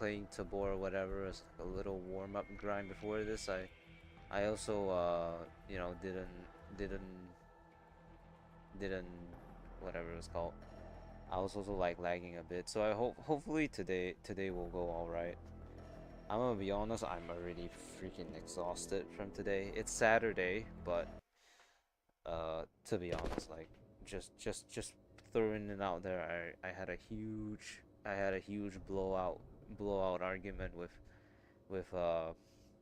playing Tabor or whatever as like a little warm-up grind before this, I also you know didn't whatever it was called. I was also like lagging a bit, so I hopefully today will go all right. I'm gonna be honest, I'm already freaking exhausted from today. It's Saturday, but to be honest, like just throwing it out there, I had a huge blowout argument with uh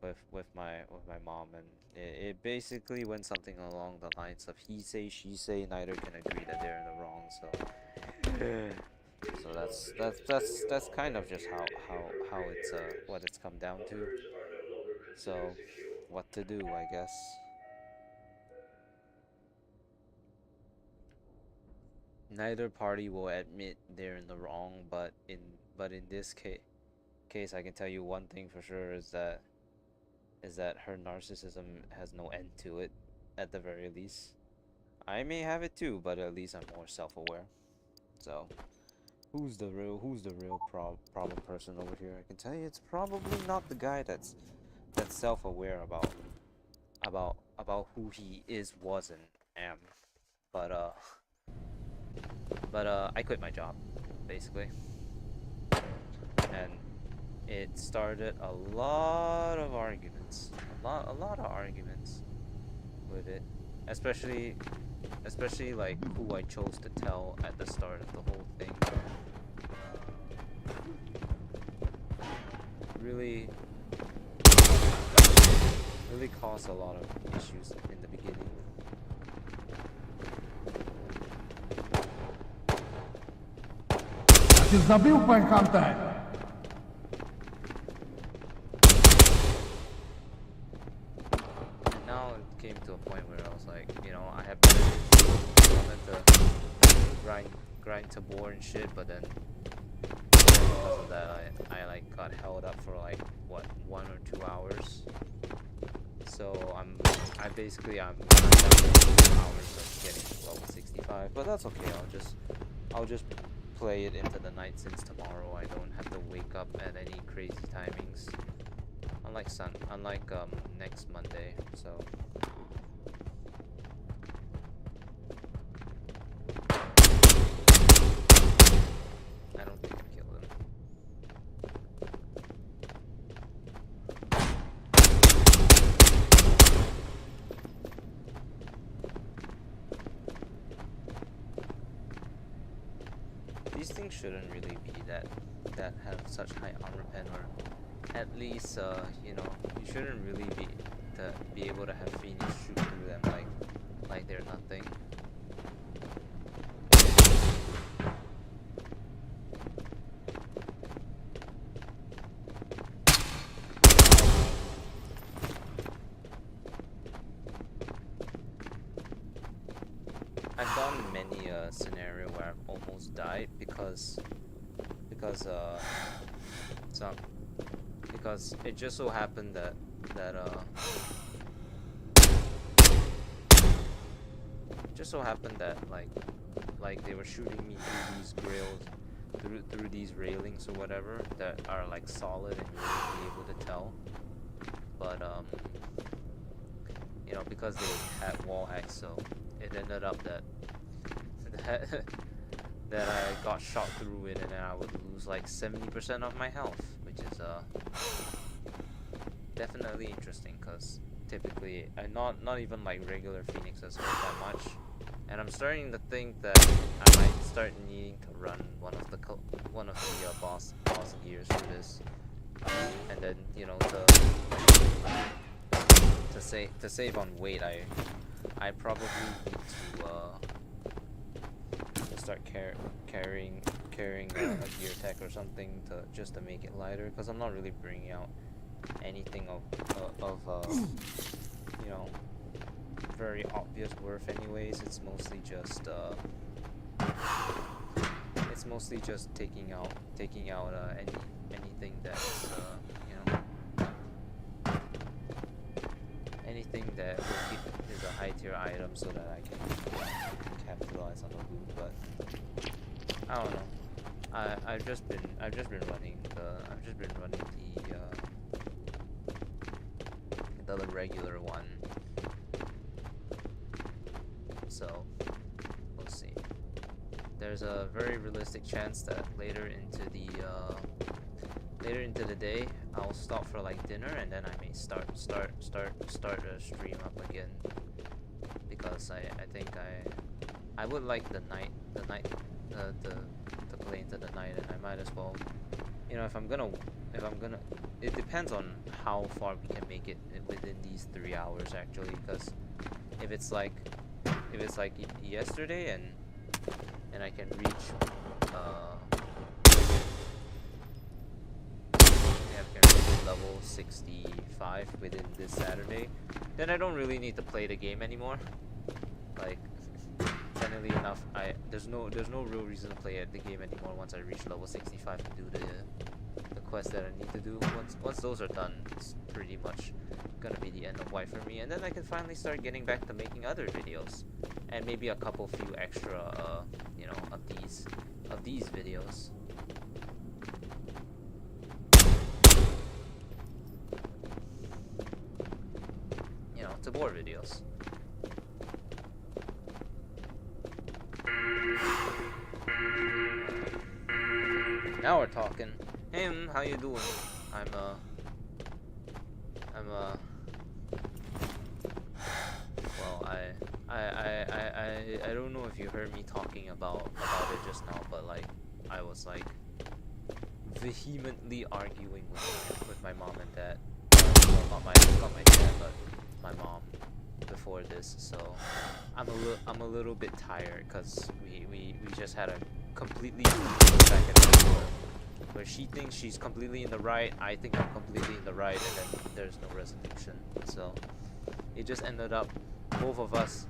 with my mom, and it basically went something along the lines of he say she say, neither can agree that they're in the wrong. So that's kind of just how it's what it's come down to. So what to do, I guess. Neither party will admit they're in the wrong, but in this case, I can tell you one thing for sure is that her narcissism has no end to it, at the very least. I may have it too, but at least I'm more self-aware. So, who's the real problem person over here? I can tell you it's probably not the guy that's self-aware about who he is, was, and am. But I quit my job, basically, and it started a lot of arguments, a lot of arguments with it, especially like who I chose to tell at the start of the whole thing. Really caused a lot of issues in the beginning. Ty zabił pękantę! And now it came to a point where I was like, you know, I have better I wanted to grind Tabor and shit, but then because of that I like got held up for like what, 1 or 2 hours. So I'm down to 2 hours of getting level 65, but that's okay. I'll just play it into the night, since tomorrow I don't have to wake up at any crazy timings. Unlike next Monday, so I don't think I killed him. These things shouldn't really be that have such high armor pen, or at least you know, you shouldn't really be able to have Phoenix shoot through them like they're nothing. I've done many a scenario where I've almost died because it just so happened that like they were shooting me through these grills, through these railings or whatever that are like solid and you wouldn't be able to tell. But you know, because they had wall hacks, so it ended up that that I got shot through it, and then I would lose like 70% of my health, which is definitely interesting, because typically not even like regular Phoenixes hurt that much, and I'm starting to think that I might start needing to run one of the boss gears for this, and then, you know, to save on weight, I probably need to start carrying a gear tech or something just to make it lighter, because I'm not really bringing out anything of you know, very obvious worth anyways. It's mostly just taking out anything that's you know, anything that is a high tier item, so that I can capitalize on the loot. But I don't know. I've just been running I've just been running the regular one. So we'll see. There's a very realistic chance that later into the day I'll stop for like dinner, and then I may start a stream up again, because I think I would like the play into the night, and I might as well, you know, if I'm gonna, it depends on how far we can make it within these 3 hours actually, because if it's like yesterday and I can reach level 65 within this Saturday, then I don't really need to play the game anymore. Like, funnily enough, there's no real reason to play the game anymore once I reach level 65 and do the quest that I need to do. Once those are done, it's pretty much gonna be the end of White for me, and then I can finally start getting back to making other videos, and maybe a few extra you know, of these videos. You know, Tabor videos. Now we're talking. Hey, how you doing? Well, I don't know if you heard me talking about it just now, but like, I was like vehemently arguing with my mom and dad. Well, not my dad, but my mom before this. So I'm a little bit tired, because we just had a completely back and forth where she thinks she's completely in the right, I think I'm completely in the right, and then there's no resolution. So it just ended up both of us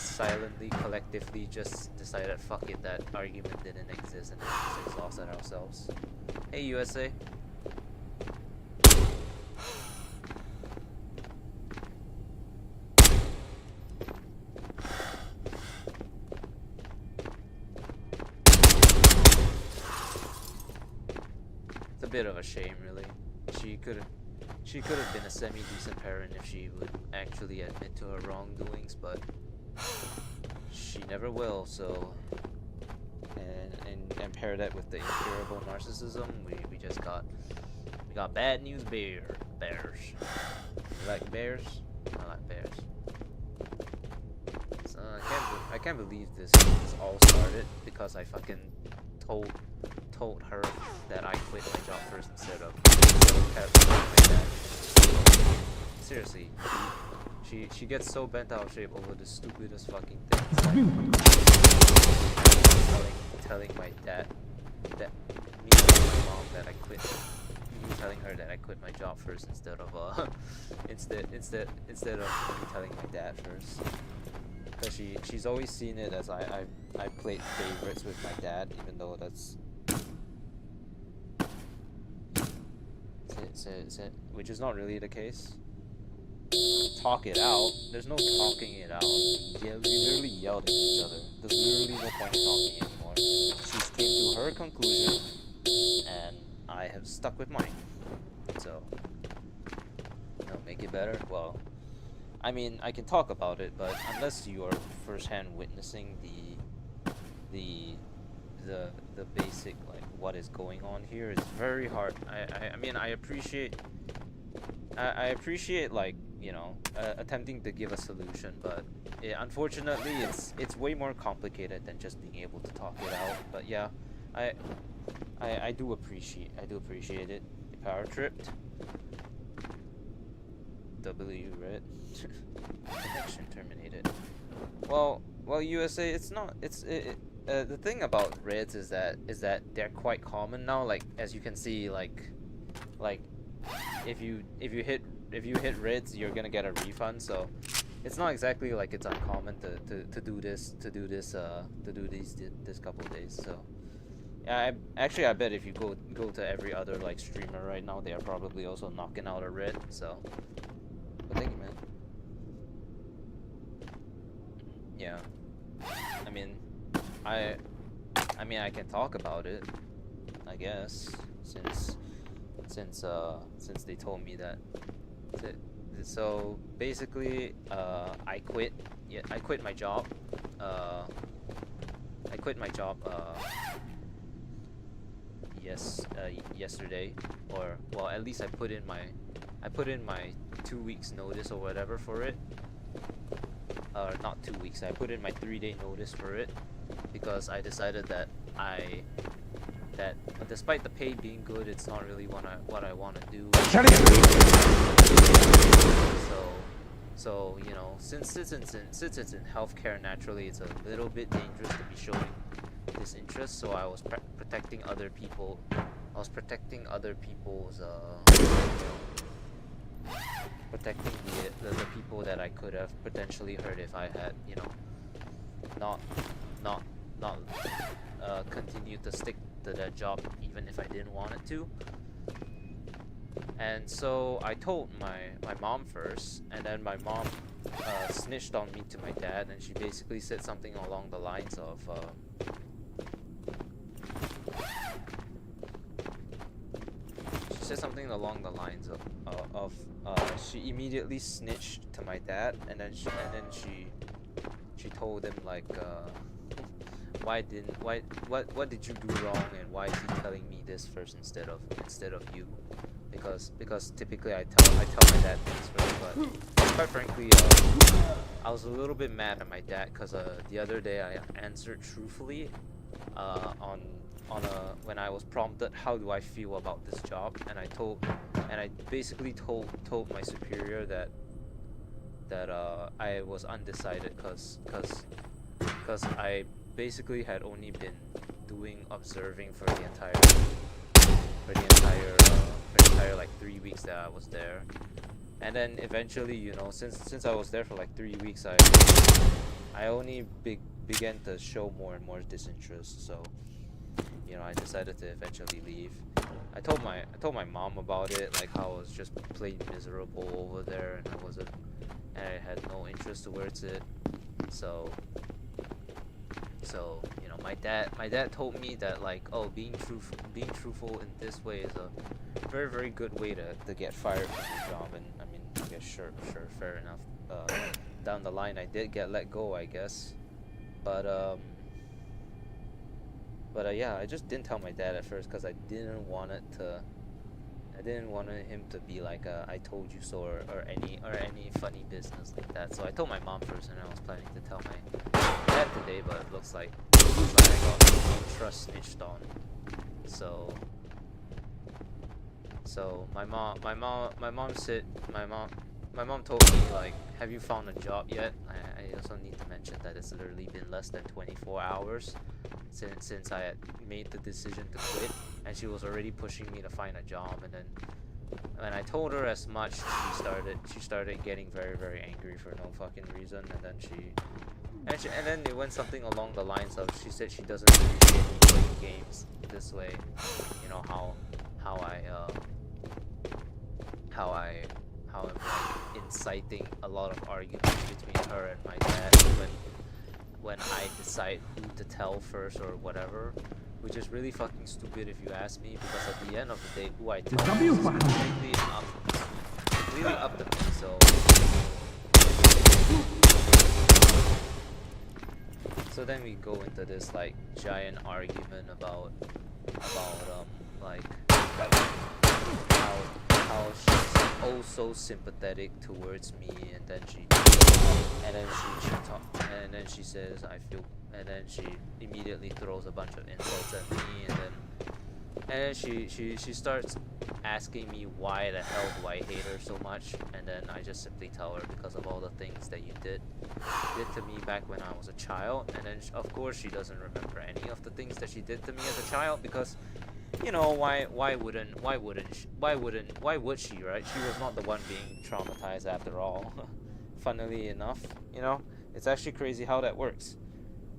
silently, collectively just decided, fuck it, that argument didn't exist, and we just exhausted ourselves. Hey USA. Bit of a shame, really. She could have been a semi-decent parent if she would actually admit to her wrongdoings, but she never will. So, and pair that with the incurable narcissism, we got bad news bears. You like bears? I like bears. So I can't believe this all started because I fucking told her that I quit my job first instead of telling my dad. Seriously, she gets so bent out of shape over the stupidest fucking things. Like telling my dad that me telling my mom that I quit. Me telling her that I quit my job first instead of instead of me telling my dad first. Because she's always seen it as I played favorites with my dad, even though that's which is not really the case. Talk it out. There's no talking it out. Yeah, we literally yelled at each other. There's literally no point in talking anymore. She's came to her conclusion, and I have stuck with mine. So, make it better. Well, I mean, I can talk about it, but unless you are firsthand witnessing the basic, like, what is going on here, is very hard. I mean, I appreciate like, you know, attempting to give a solution, but unfortunately it's way more complicated than just being able to talk it out. But yeah, I do appreciate it. Power tripped. W red. Connection terminated. Well, USA, it's not. The thing about reds is that they're quite common now. Like, as you can see, like if you hit reds, you're gonna get a refund. So it's not exactly like it's uncommon to do this couple of days. So yeah, I bet if you go to every other like streamer right now, they are probably also knocking out a red. So, but thank you, man. Yeah, I mean, I can talk about it, I guess. since they told me that. So basically, I quit. Yeah, I quit my job. I quit my job. Yesterday, or well, at least I put in my 2 weeks notice or whatever for it. Not 2 weeks. I put in my 3-day notice for it because I decided that despite the pay being good, it's not really what I want to do. So you know, since it's in healthcare, naturally it's a little bit dangerous to be showing this interest. So I was protecting other people. I was protecting other people's, protecting the people that I could have potentially hurt if I had, you know, not continued to stick to that job even if I didn't want it to. And so I told my mom first, and then my mom snitched on me to my dad, and she basically said something along the lines of she immediately snitched to my dad, and then she told him like, what did you do wrong, and why is he telling me this first instead of you? Because typically I tell my dad things first, but quite frankly, I was a little bit mad at my dad because the other day I answered truthfully when I was prompted how do I feel about this job, and I basically told my superior that I was undecided because I basically had only been doing observing for the entire like 3 weeks that I was there, and then eventually, you know, since I was there for like 3 weeks, I only began to show more and more disinterest. So, you know, I decided to eventually leave. I told my mom about it, like how I was just plain miserable over there, and I had no interest towards it. So you know, my dad told me that, like, oh, being truthful in this way is a very, very good way to get fired from your job. And I mean, I guess sure, fair enough. Down the line, I did get let go, I guess, but yeah, I just didn't tell my dad at first because I didn't want him to be like I told you so, or any funny business like that. So I told my mom first, and I was planning to tell my dad today, but it looks like I got trust snitched on. So my mom told me, like, have you found a job yet? I also need to mention that it's literally been less than 24 hours since I had made the decision to quit, and she was already pushing me to find a job. And then when I told her as much, she started getting very, very angry for no fucking reason. And then it went something along the lines of, she said she doesn't appreciate me playing games this way. You know, how I'm like inciting a lot of arguments between her and my dad when I decide who to tell first or whatever, which is really fucking stupid if you ask me, because at the end of the day, who I tell is completely up to me. So then we go into this like giant argument about like how she's oh so sympathetic towards me, and then she says I feel, and then she immediately throws a bunch of insults at me, and then she starts asking me why the hell do I hate her so much, and then I just simply tell her because of all the things that you did to me back when I was a child. And then of course she doesn't remember any of the things that she did to me as a child, because, you know, why would she, right? She was not the one being traumatized after all. Funnily enough, you know, it's actually crazy how that works.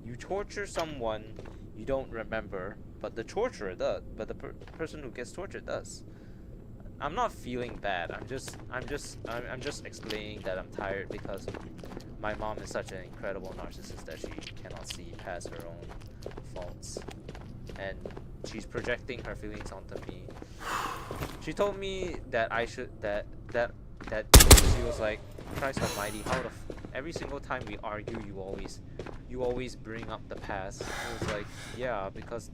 You torture someone you don't remember, but the torturer does. But the person who gets tortured does. I'm not feeling bad. I'm just explaining that I'm tired because my mom is such an incredible narcissist that she cannot see past her own faults. and she's projecting her feelings onto me. She told me that I should that she was like, Christ Almighty, every single time we argue, you always bring up the past. I was like, yeah, because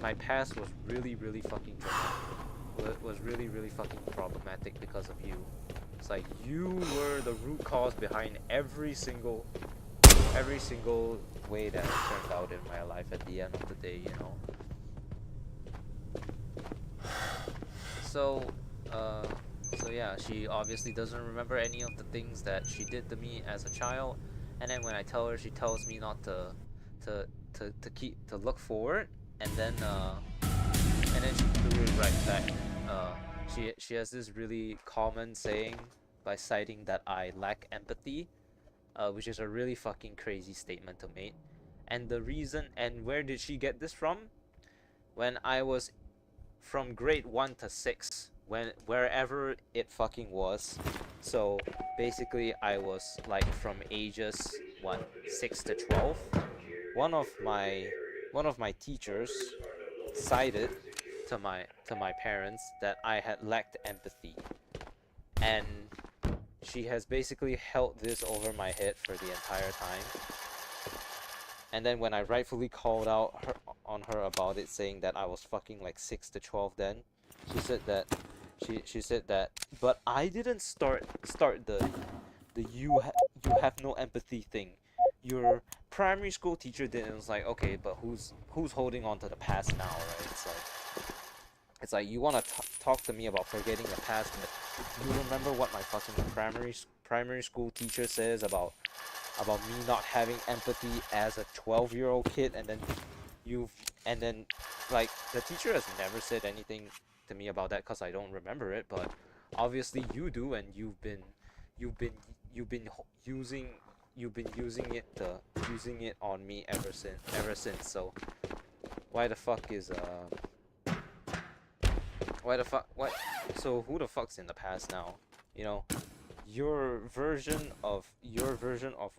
my past was really fucking dramatic. Was really fucking problematic because of you. It's like you were the root cause behind every single way that it turned out in my life at the end of the day, you know. So, so yeah, she obviously doesn't remember any of the things that she did to me as a child, and then when I tell her, she tells me not to look forward, and then she threw it right back. She has this really common saying by citing that I lack empathy, which is a really fucking crazy statement to make. And the reason, and where did she get this from? When I was from grade 1 to 6, wherever it fucking was. So basically I was like from ages 6 to 12. One of my teachers cited to my parents that I had lacked empathy, and she has basically held this over my head for the entire time. And then when I rightfully called out on her about it, saying that I was fucking like 6 to 12 then, she said that but I didn't start the you have no empathy thing. Your primary school teacher did. It was like, okay, but who's holding on to the past now, right? It's like you want to talk to me about forgetting the past, but you remember what my fucking primary school teacher says about me not having empathy as a 12-year-old kid, and then like the teacher has never said anything to me about that because I don't remember it, but obviously you do, and you've been using it on me ever since. So why the fuck is what? So who the fuck's in the past now? You know, your version of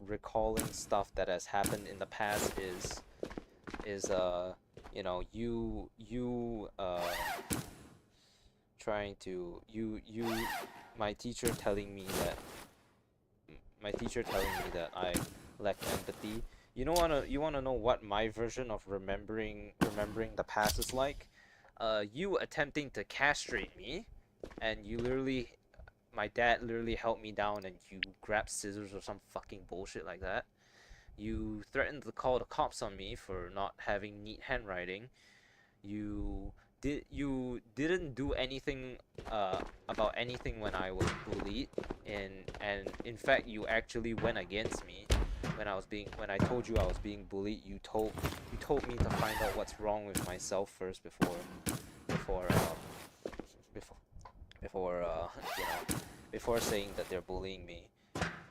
recalling stuff that has happened in the past is you know, trying to my teacher telling me that I lack empathy. You wanna know what my version of remembering the past is like? You attempting to castrate me, and my dad literally held me down, and you grabbed scissors or some fucking bullshit like that. You threatened to call the cops on me for not having neat handwriting. You didn't do anything about anything when I was bullied, and in fact you actually went against me when I told you I was being bullied. You told me to find out what's wrong with myself first before you know, before saying that they're bullying me.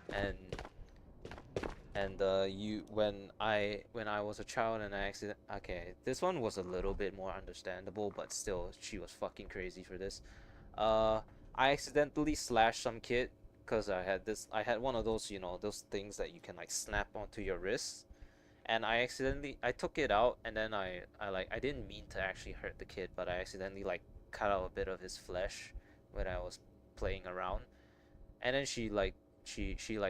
And when I was a child and okay, this one was a little bit more understandable, but still she was fucking crazy for this. I accidentally slashed some kid because I had one of those, you know, those things that you can like snap onto your wrist, and I took it out, and then I didn't mean to actually hurt the kid, but I accidentally like cut out a bit of his flesh when I was playing around. And then she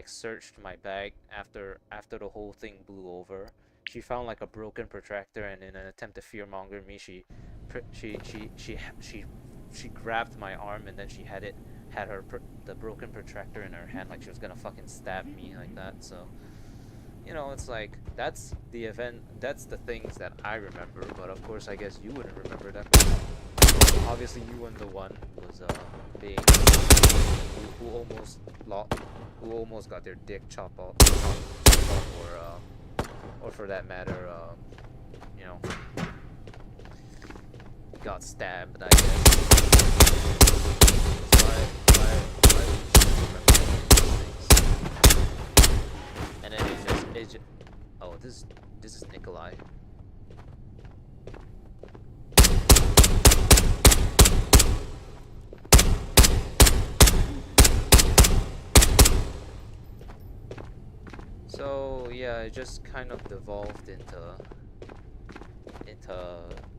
searched my bag after the whole thing blew over. She found like a broken protractor, and in an attempt to fearmonger me, she grabbed my arm, and then she had the broken protractor in her hand, like she was gonna fucking stab me like that. So, you know, it's like that's the event, that's the things that I remember. But of course, I guess you wouldn't remember that. Obviously, you weren't the one who was being who almost got their dick chopped off, or for that matter, you know, got stabbed, I guess. Why would you remember things? And then it just oh, this is Nikolai. So yeah, it just kind of devolved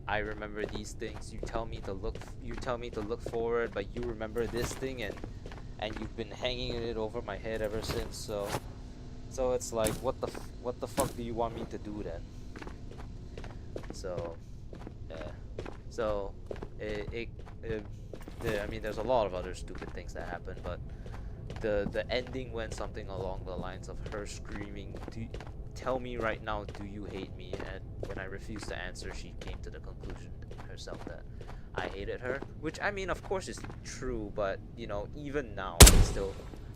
I remember these things. You tell me to look forward, but you remember this thing, and you've been hanging it over my head ever since. So it's like, what the fuck do you want me to do then? So, yeah. So, I mean, there's a lot of other stupid things that happen, but the ending went something along the lines of her screaming, tell me right now, do you hate me? And when I refused to answer, she came to the conclusion herself that I hated her, which, I mean, of course is true, but you know, even now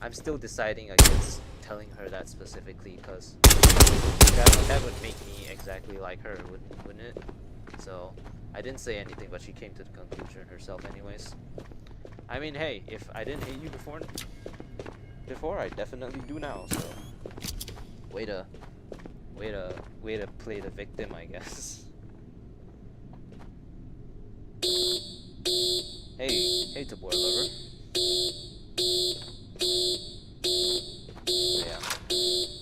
I'm still deciding against telling her that specifically, because that would make me exactly like her, wouldn't it? So I didn't say anything, but she came to the conclusion herself anyways. I mean, hey, if I didn't hate you before, I definitely do now, so way to play the victim, I guess. Hey Tabor lover. So yeah.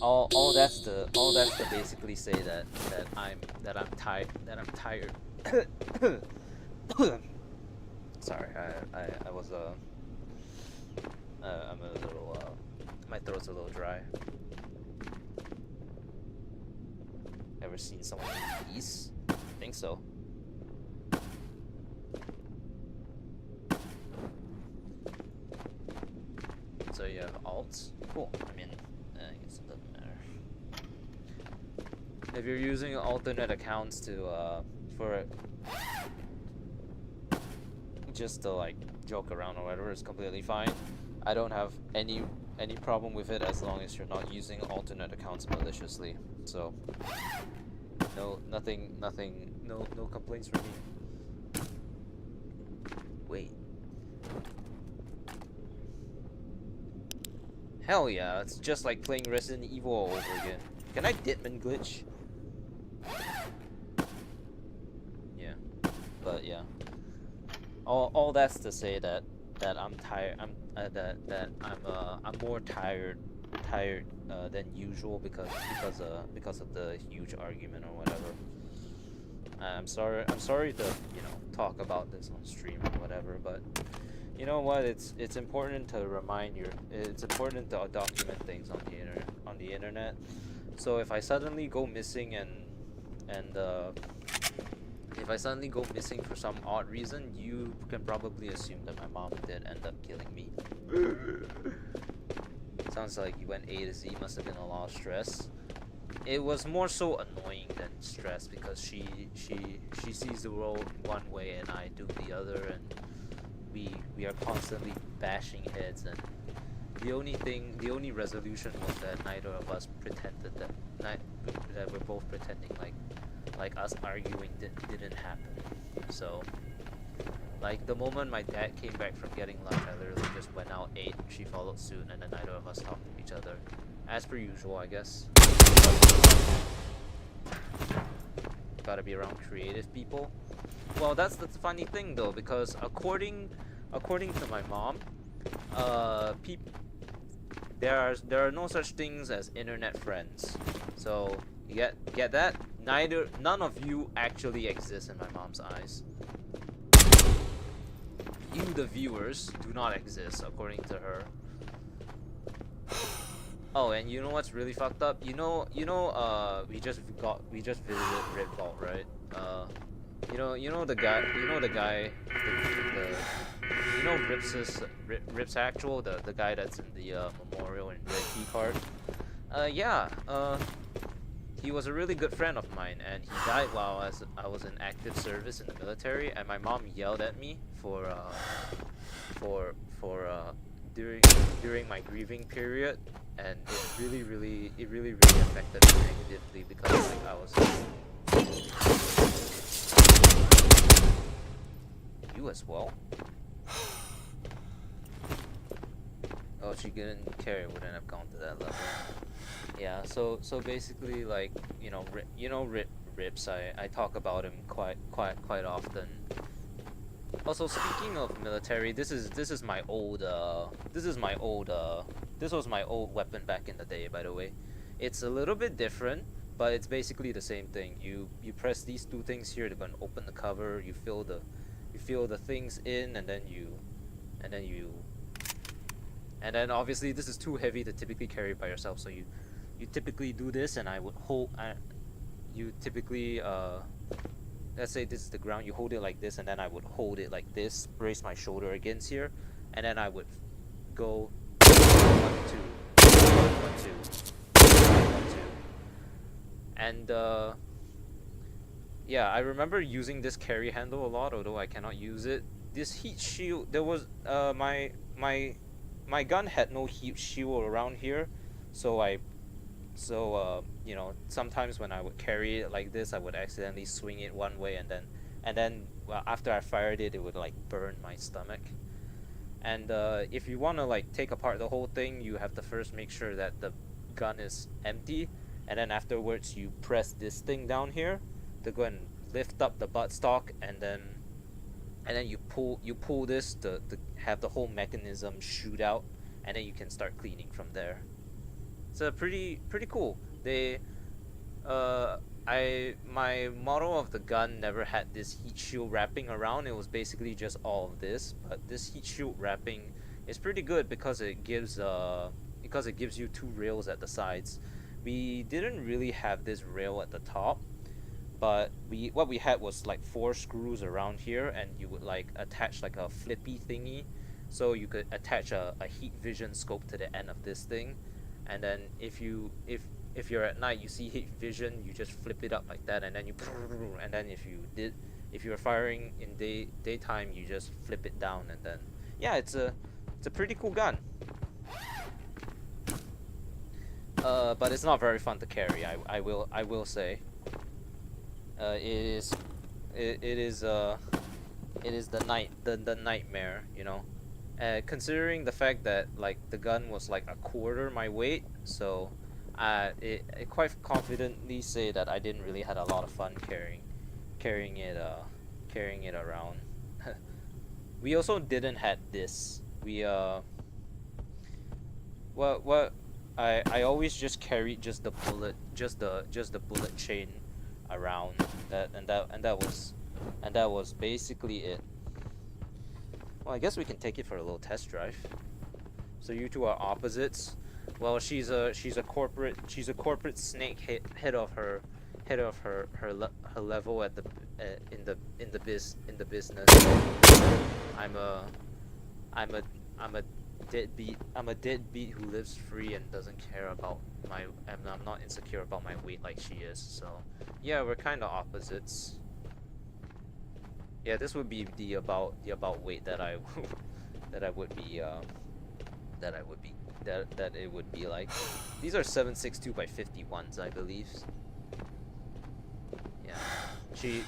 All that's to basically say that I'm tired. Sorry, I was I'm a little my throat's a little dry. Ever seen someone eat peace? I think so. So you have alts? Cool. I mean, I guess it doesn't matter. If you're using alternate accounts to for just to like joke around or whatever, it's completely fine. I don't have any problem with it as long as you're not using alternate accounts maliciously. So nothing, no complaints from me. Wait. Hell yeah, it's just like playing Resident Evil all over again. Can I Ditman glitch? Yeah. But yeah. All that's to say that I'm tired. I'm more tired than usual because of the huge argument or whatever. I'm sorry to, you know, talk about this on stream or whatever, but you know what? It's important to it's important to document things on the internet. So if I suddenly go missing and if I suddenly go missing for some odd reason, you can probably assume that my mom did end up killing me. Sounds like you went A to Z. Must have been a lot of stress. It was more so annoying than stress because she sees the world one way and I do the other, and we are constantly bashing heads, and the only resolution was that neither of us pretended that we're both pretending like us arguing didn't happen. So like the moment my dad came back from getting lunch, I literally just went out, ate, she followed suit, and then neither of us talked to each other. As per usual, I guess. Gotta be around creative people. Well, that's the funny thing though, because according to my mom, there are no such things as internet friends. So you get that? None of you actually exist in my mom's eyes. You, the viewers, do not exist according to her. Oh, and you know what's really fucked up? You know, we just visited Red Vault, right? You know the guy, Rips Actual, the guy that's in the memorial in Red Key Card. Yeah, he was a really good friend of mine, and he died while I was in active service in the military, and my mom yelled at me during my grieving period, and it really affected me negatively because like I was. You as well? Oh, she didn't care. It wouldn't have gone to that level. Yeah. So basically, like Rips. I talk about him quite often. Also, speaking of military, this was my old weapon back in the day. By the way, it's a little bit different but it's basically the same thing. You press these two things here to go and open the cover. You fill the things in, and then obviously this is too heavy to typically carry by yourself. So you typically do this, and I would hold. You typically let's say this is the ground. You hold it like this, and then I would hold it like this, brace my shoulder against here, and then I would go 1 2 1 2 1 2, and yeah, I remember using this carry handle a lot, although I cannot use it. This heat shield, there was my gun had no heat shield around here, so you know, sometimes when I would carry it like this, I would accidentally swing it one way, and then well, after I fired it, it would like burn my stomach. And if you want to like take apart the whole thing, you have to first make sure that the gun is empty, and then afterwards you press this thing down here to go and lift up the buttstock, and then you pull this to have the whole mechanism shoot out, and then you can start cleaning from there. It's pretty cool. My model of the gun never had this heat shield wrapping around. It was basically just all of this, but this heat shield wrapping is pretty good because it gives you 2 rails at the sides. We didn't really have this rail at the top, but what we had was like 4 screws around here, and you would like attach like a flippy thingy, so you could attach a heat vision scope to the end of this thing, and then if you're at night, you see heat vision, you just flip it up like that, and then and then if you're firing in daytime, you just flip it down, and then yeah, it's a pretty cool gun. But it's not very fun to carry. I will say. It is the nightmare, you know. Considering the fact that like the gun was like a quarter my weight, so I quite confidently say that I didn't really had a lot of fun carrying it around. We also didn't had this. We what I always just carried just the bullet chain around and that was basically it. Well, I guess we can take it for a little test drive. So you two are opposites. Well, she's a corporate snake head of her level at the in the business. I'm a deadbeat who lives free and doesn't care about I'm not insecure about my weight like she is. So yeah, we're kind of opposites. Yeah, this would be the about weight that I would be that it would be like. These are 7.62 by 51s, I believe. Yeah.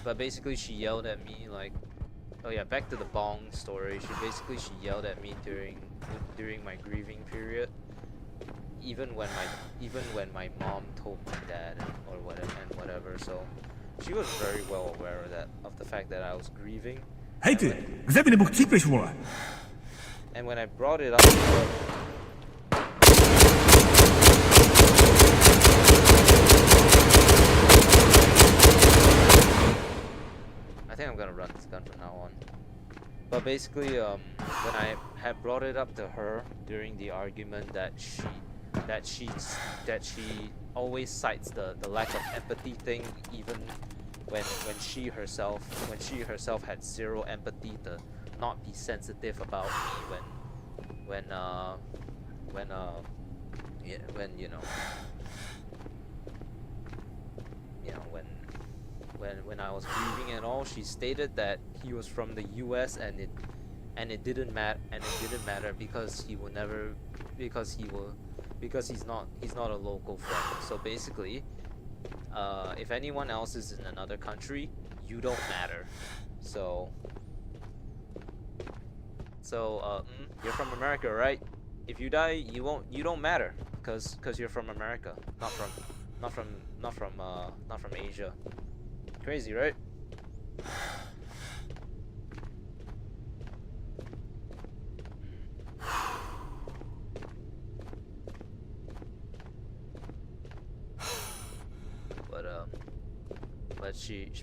But basically she yelled at me like, oh yeah, back to the bong story. She yelled at me during my grieving period. Even when my mom told my dad or whatever. So she was very well aware of the fact that I was grieving. Hej ty, kde vy nebo chcípeš, vole? And when I brought it up to her, I think I'm gonna run this gun from now on. But basically, when I had brought it up to her during the argument that she always cites the lack of empathy thing, even when she herself had zero empathy to not be sensitive about me when you know when I was grieving and all. She stated that he was from the US and it didn't matter because he's not a local friend. So basically, if anyone else is in another country, you don't matter. So you're from America, right? If you die, you don't matter because you're from America, not from Asia. Crazy, right?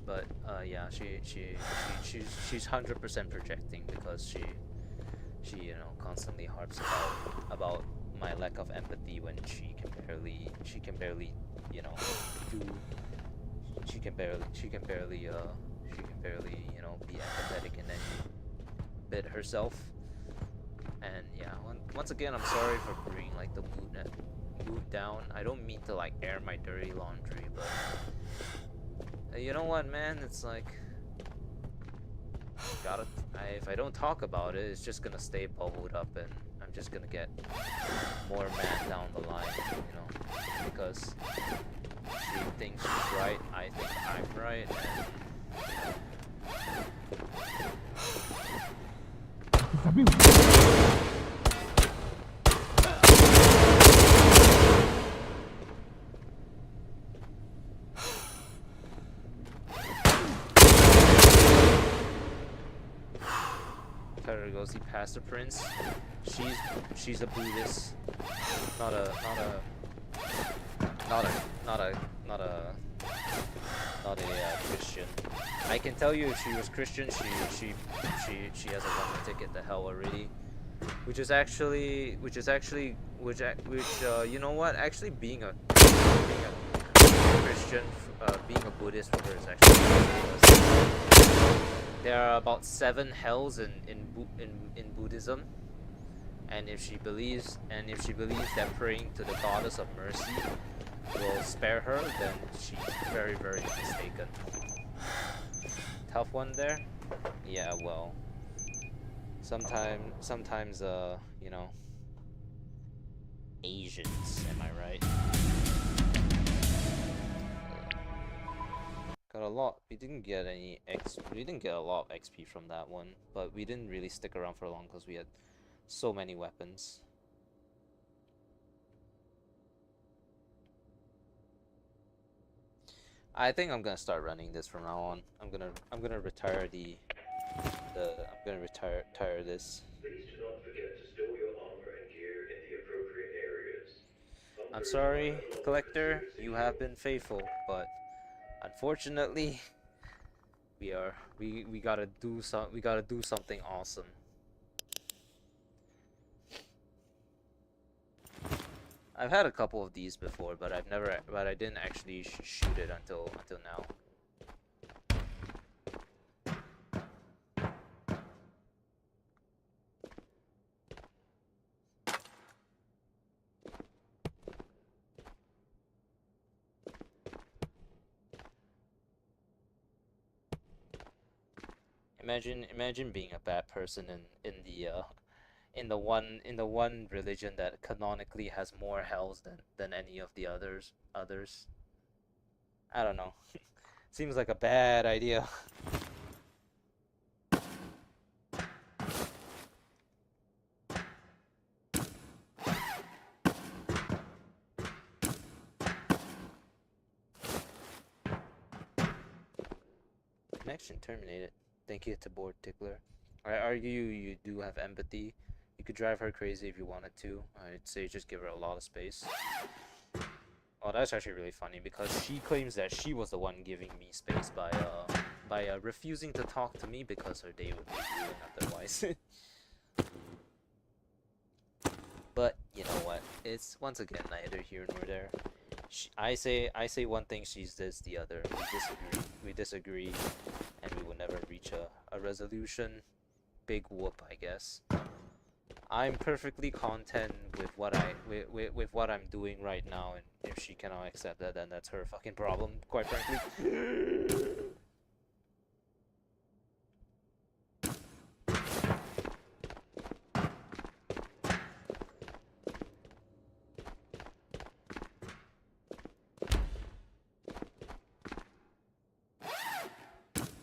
but yeah, she's 100% projecting because she constantly harps about my lack of empathy when she can barely do she can barely be empathetic in any bit herself. And yeah, once again, I'm sorry for bringing like the mood down. I don't mean to like air my dirty laundry, but you know what, man? It's like if I don't talk about it, it's just gonna stay bubbled up, and I'm just gonna get more mad down the line, because she thinks she's right, I think I'm right, and there goes the pastor prince. She's a Buddhist, not a Christian. I can tell you, if she was Christian, she has a one ticket to hell already. Which you know what? Actually, being a Christian, being a Buddhist for her is actually because there are about 7 hells in Buddhism, and if she believes that praying to the goddess of mercy will spare her, then she's very, very mistaken. Tough one there? Yeah, well, sometimes Asians, am I right? Got a lot. We didn't get a lot of XP from that one, but we didn't really stick around for long because we had so many weapons. I think I'm gonna start running this from now on. I'm gonna retire retire this. Please do not forget to store your armor and gear in the appropriate areas. I'm sorry, Collector, you have been faithful, but unfortunately, we gotta do something awesome. I've had a couple of these before, but I didn't actually shoot it until now. Imagine being a bad person in the one religion that canonically has more hells than any of the others. I don't know. Seems like a bad idea. Connection terminated. Thank you, Tabor Tickler. I argue you do have empathy. You could drive her crazy if you wanted to. I'd say just give her a lot of space. Oh, that's actually really funny because she claims that she was the one giving me space by refusing to talk to me because her day would be ruined otherwise. But you know what? It's once again neither here nor there. I say one thing, she's this the other. We disagree, and we will never reach a resolution. Big whoop, I guess. I'm perfectly content with what I'm doing right now, and if she cannot accept that, then that's her fucking problem, quite frankly.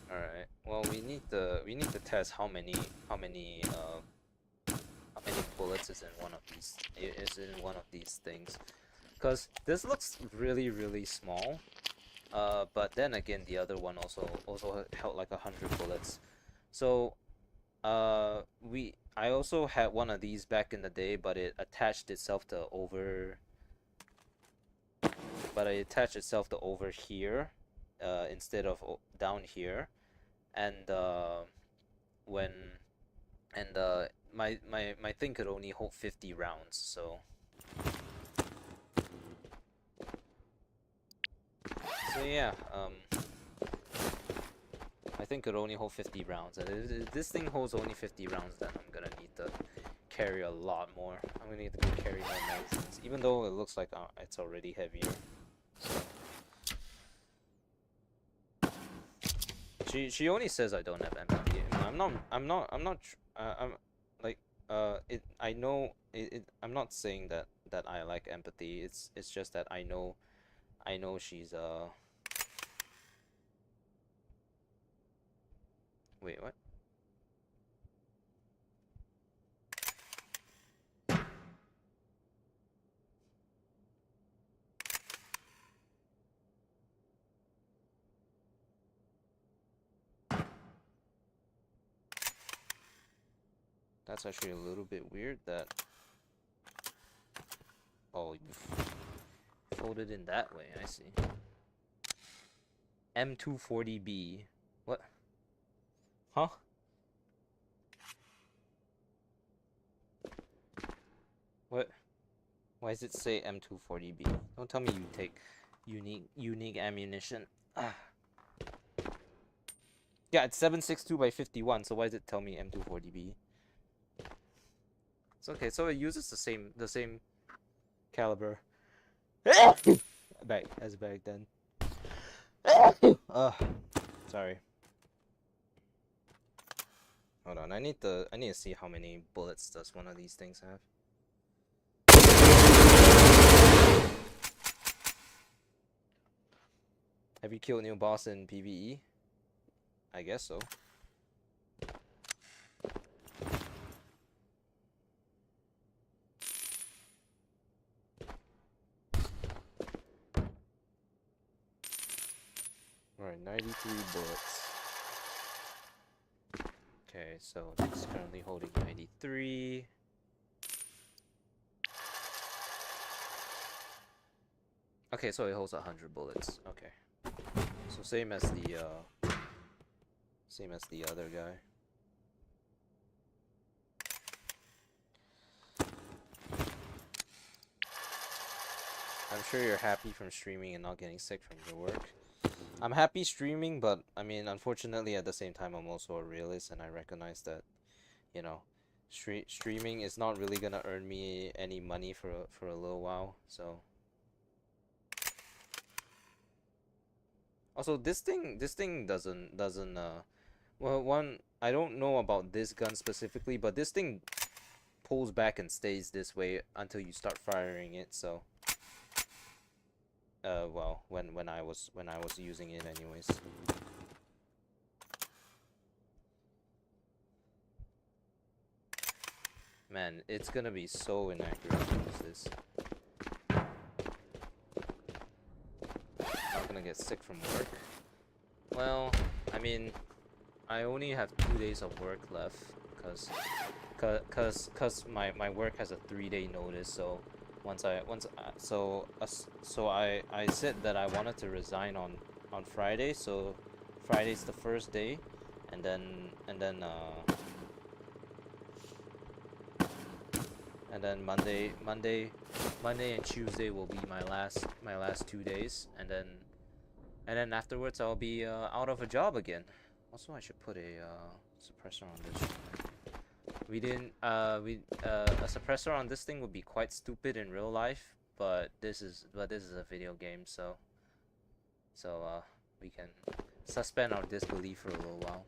Alright, well, we need to test how many bullets is in one of these things, because this looks really small, but then again the other one also held like 100 bullets. So I also had one of these back in the day, but it attached itself to over here, instead of down here, and when and my thing could only hold 50 rounds, so yeah, I think could only hold 50 rounds, and if this thing holds only 50 rounds, then I'm gonna need to carry a lot more. I'm gonna need to go carry more magazines, even though it looks like it's already heavier. So. She only says I don't have empathy. I'm like I know I'm not saying that I like empathy. It's just that I know she's wait, what? That's actually a little bit weird that oh, you folded in that way, I see. M240B. What? Huh? What? Why does it say M240B? Don't tell me you take unique ammunition. Yeah, it's 7.62 by 51, so why does it tell me M240B? It's okay, so it uses the same caliber back then. Sorry. Hold on, I need to see how many bullets does one of these things have. Have you killed new boss in PVE? I guess so. Alright, 93 bullets. Okay, so it's currently holding 93. Okay, so it holds 100 bullets. Okay. So same as the other guy. I'm sure you're happy from streaming and not getting sick from your work. I'm happy streaming, but I mean, unfortunately, at the same time, I'm also a realist, and I recognize that, you know, streaming is not really gonna earn me any money for a little while. So. Also, this thing doesn't well, one, I don't know about this gun specifically, but this thing pulls back and stays this way until you start firing it. So. Well, when I was using it anyways. Man, it's gonna be so inaccurate to use this. I'm not gonna get sick from work. Well, I mean, I only have 2 days of work left, cause my work has a 3-day notice. So I said that I wanted to resign on Friday. So Friday's the first day, and then Monday and Tuesday will be my last 2 days, and then afterwards I'll be out of a job again. Also, I should put a suppressor on this. A suppressor on this thing would be quite stupid in real life, but this is a video game, so we can suspend our disbelief for a little while.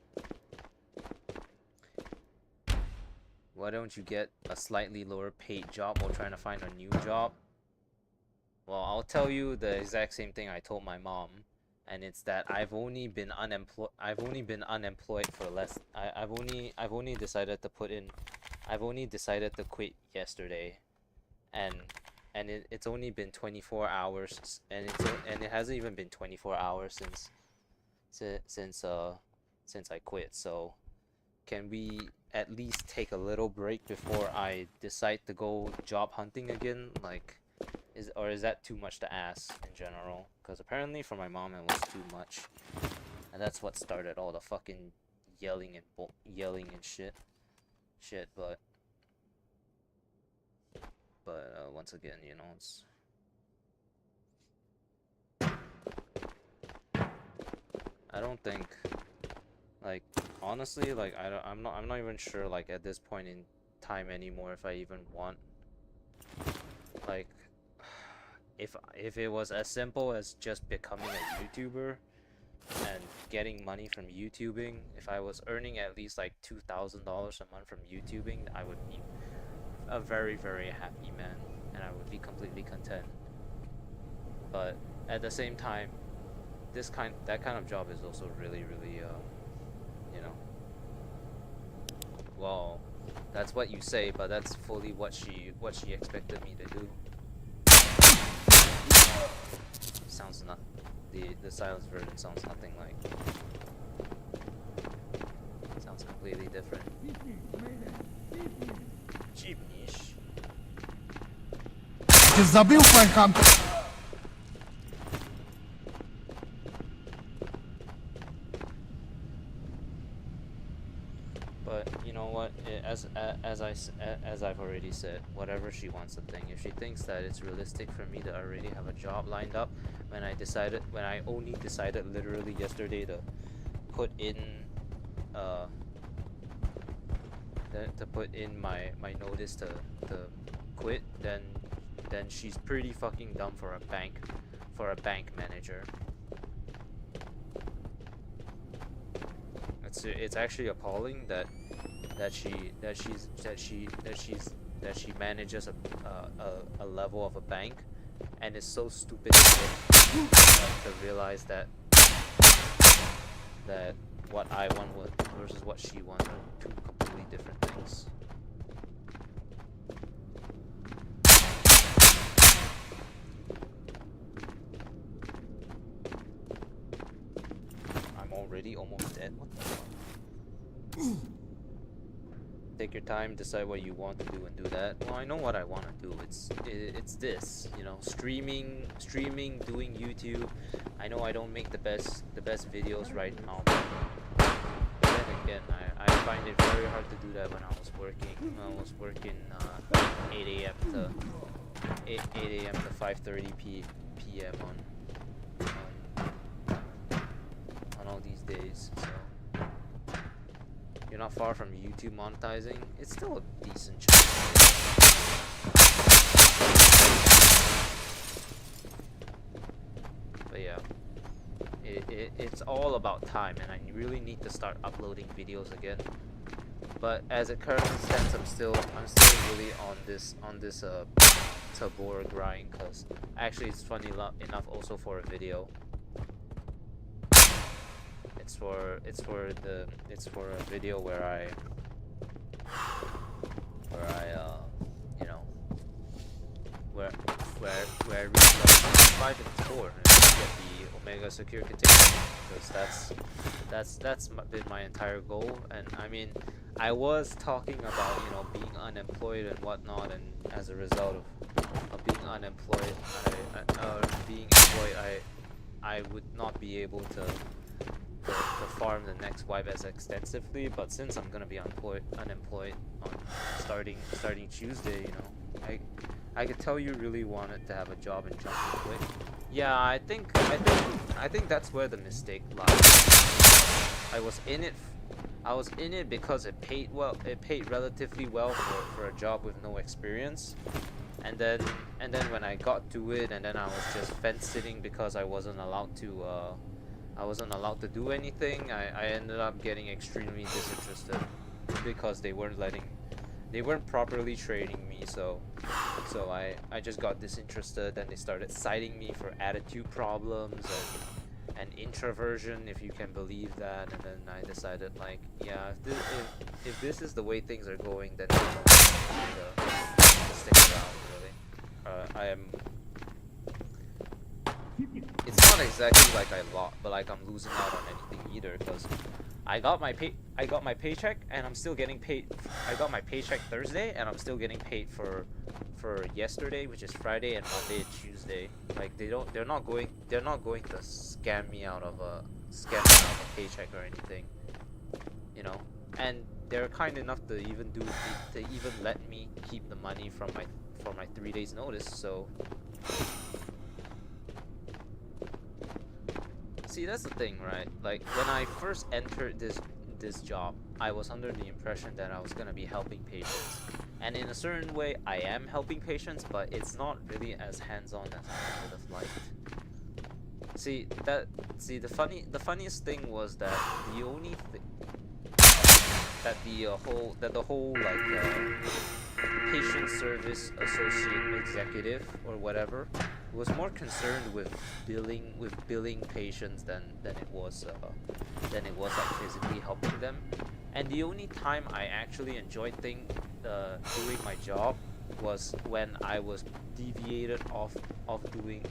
Why don't you get a slightly lower paid job while trying to find a new job? Well, I'll tell you the exact same thing I told my mom, and it's that I've only been unemployed for less. I've only decided to quit yesterday, and it's only been 24 hours, and it hasn't even been 24 hours since I quit. So can we at least take a little break before I decide to go job hunting again? Like, Is that too much to ask in general? Because apparently for my mom it was too much, and that's what started all the fucking yelling and shit. But once again, you know, it's I don't think, like, honestly, like, I'm not even sure, like, at this point in time anymore if I even want, like, if it was as simple as just becoming a YouTuber and getting money from YouTubing, if I was earning at least like $2,000 a month from YouTubing, I would be a very, very happy man, and I would be completely content. But at the same time, that kind of job is also really, really, you know, well, that's what you say, but that's fully what she expected me to do. Sounds not the silence version sounds nothing like. Sounds completely different. Jeepnish. Ты забыл свой хамтер? But you know what? As I've already said, whatever she wants to think. If she thinks that it's realistic for me to already have a job lined up, when I only decided literally yesterday to put in my notice to quit, then she's pretty fucking dumb for a bank manager. It's actually appalling that she manages a level of a bank, and is so stupid to realize that what I want versus what she wants are two completely different things. I'm already almost dead. What the fuck? Take your time, decide what you want to do, and do that. Well, I know what I want to do. It's this, you know, streaming, doing YouTube. I know I don't make the best videos right now, but then again, I find it very hard to do that when I was working 8 a.m. to 8 a.m. to 5:30 p.m. on all these days. So you're not far from YouTube monetizing. It's still a decent chance. But yeah, it's all about time, and I really need to start uploading videos again. But as it currently stands, I'm still really on this Tabor grind, cause actually it's funny enough also for a video. It's for a video where I you know, where I reach level 5 in Tabor and get the Omega Secure Container, because that's been my entire goal. And I mean, I was talking about, you know, being unemployed and whatnot, and as a result of being unemployed, being employed, I would not be able to farm the next wipe as extensively. But since I'm gonna be unemployed on starting Tuesday, you know, I could tell you really wanted to have a job and jump in quick. Yeah, I think that's where the mistake lies. I was in it because it paid well. It paid relatively well for a job with no experience. And then when I got to it, and then I was just fence sitting because I wasn't allowed to do anything. I ended up getting extremely disinterested because they weren't properly training me, so I just got disinterested. Then they started citing me for attitude problems and introversion, if you can believe that. And then I decided, like, yeah, if this is the way things are going, then I don't need to stick around, really. It's not exactly like I lost, but like I'm losing out on anything either, because I got my paycheck, and I'm still getting paid. I got my paycheck Thursday, and I'm still getting paid for yesterday, which is Friday, and Monday and Tuesday. Like they're not going to scam me out of a paycheck or anything, you know. And they're kind enough to even let me keep the money from my 3 days notice. So see, that's the thing, right? Like when I first entered this job, I was under the impression that I was gonna be helping patients, and in a certain way, I am helping patients, but it's not really as hands-on as I would have liked. The funniest thing was that the only thing that the whole patient service associate executive or whatever was more concerned with billing patients than it was like physically helping them. And the only time I actually enjoyed doing my job was when I was deviated off doing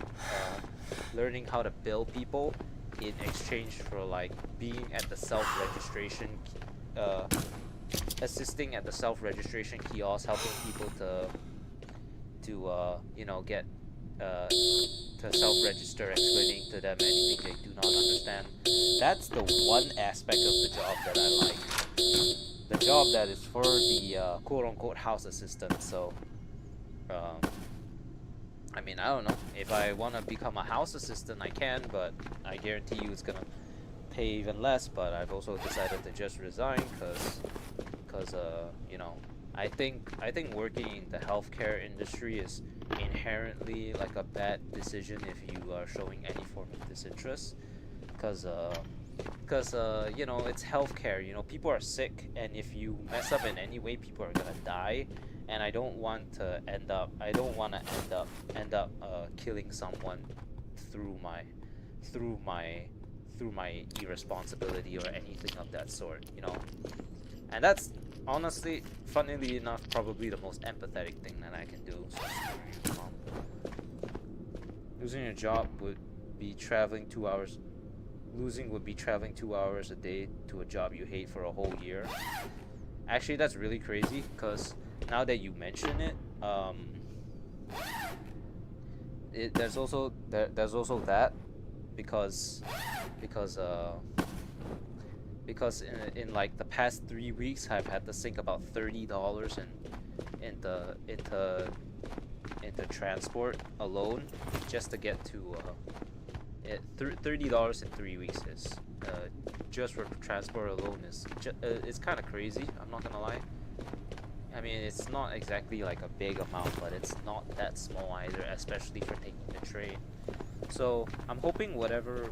learning how to bill people in exchange for like being at the self-registration assisting at the self-registration kiosk, helping people to you know, get to self-register, explaining to them anything they do not understand. That's the one aspect of the job that I like. The job that is for the quote-unquote house assistant. So I mean, I don't know. If I want to become a house assistant, I can, but I guarantee you it's gonna pay even less. But I've also decided to just resign because you know, I think working in the healthcare industry is inherently like a bad decision if you are showing any form of disinterest, because you know, it's healthcare. You know, people are sick, and if you mess up in any way, people are gonna die. And I don't want to end up killing someone through my irresponsibility or anything of that sort, you know. And that's honestly, funnily enough, probably the most empathetic thing that I can do. So, losing your job would be traveling 2 hours. Losing would be traveling 2 hours a day to a job you hate for a whole year. Actually, that's really crazy, because now that you mention it, there's also that, because in like the past 3 weeks, I've had to sink about $30 into transport alone, just to get to $30 in 3 weeks is just for transport alone is it's kind of crazy. I'm not gonna lie. I mean, it's not exactly like a big amount, but it's not that small either, especially for taking the train. So I'm hoping whatever,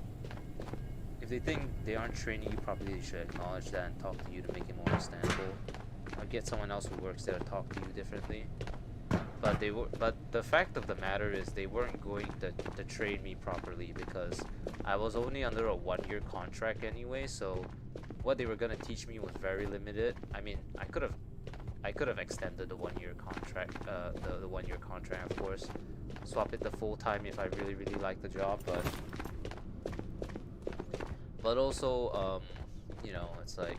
if they think they aren't training you properly, they should acknowledge that and talk to you to make it more understandable, or get someone else who works there to talk to you differently. But the fact of the matter is they weren't going to train me properly, because I was only under a 1-year contract anyway. So what they were gonna teach me was very limited. I mean, I could have extended the 1-year contract, the 1-year contract, of course, swap it to full time if I really like the job, but also you know, it's like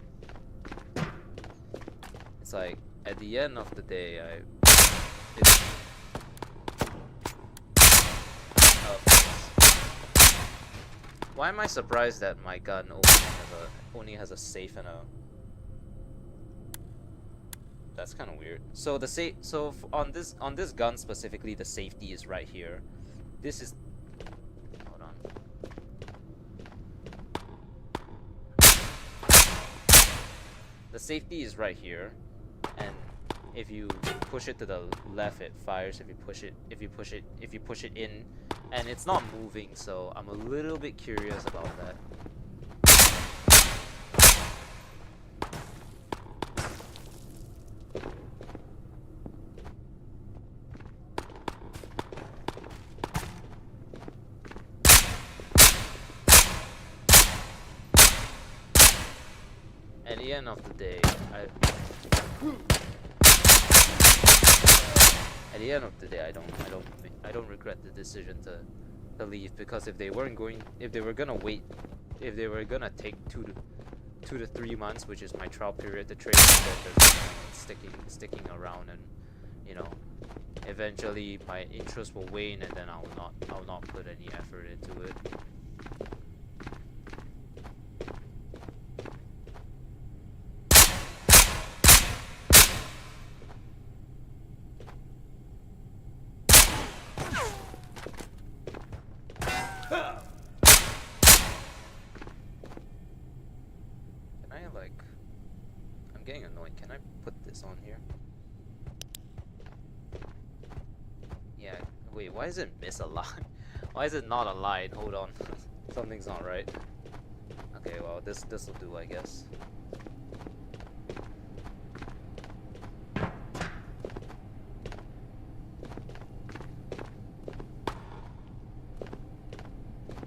at the end of the day, why am I surprised that my gun only has a safe and a... That's kind of weird. So on this gun specifically, the safety is right here. This is... Hold on. The safety is right here, and if you push it to the left, it fires. If you push it in, and it's not moving, so I'm a little bit curious about that. At the end of the day, I don't regret the decision to leave, because if they were gonna take 2 to 3 months, which is my trial period to train, and then there's sticking around, and you know, eventually my interest will wane, and then I'll not put any effort into it. I'm getting annoyed. Can I put this on here? Yeah, wait, why is it misaligned? Why is it not aligned? Hold on. Something's not right. Okay, well, this will do, I guess.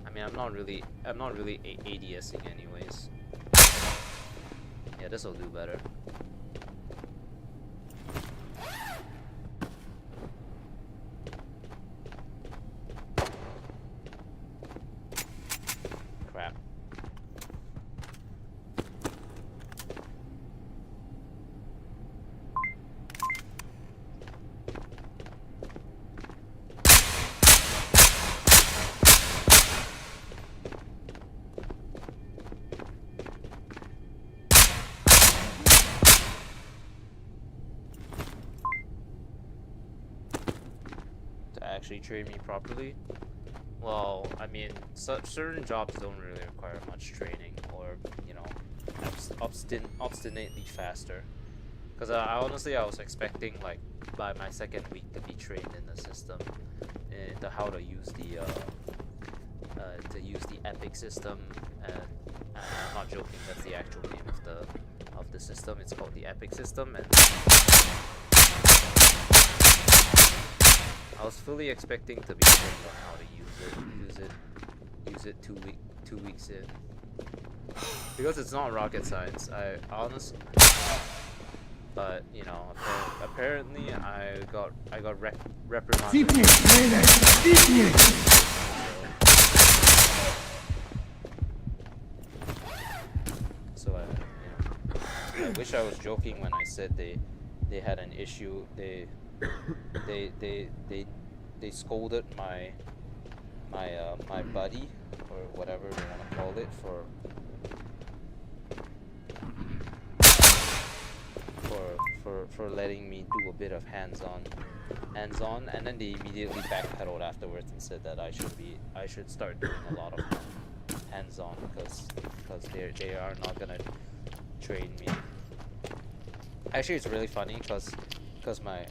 I mean, I'm not really ADSing anyways. Yeah, this will do better. Crap. Actually train me properly? Well, I mean, certain jobs don't really require much training, or you know, obstinately faster. Because I honestly was expecting like by my second week to be trained in the system, into how to use the epic system, and I'm not joking. That's the actual name of the system. It's called the epic system, and I was fully expecting to be trained on how to use it 2 weeks in, because it's not rocket science. I honestly, but you know, apparently I got reprimanded. So I wish I was joking when I said they had an issue. They scolded my buddy, or whatever they want to call it, for letting me do a bit of hands-on, and then they immediately backpedaled afterwards and said that I should start doing a lot of hands-on, because they are not gonna train me. Actually, it's really funny because my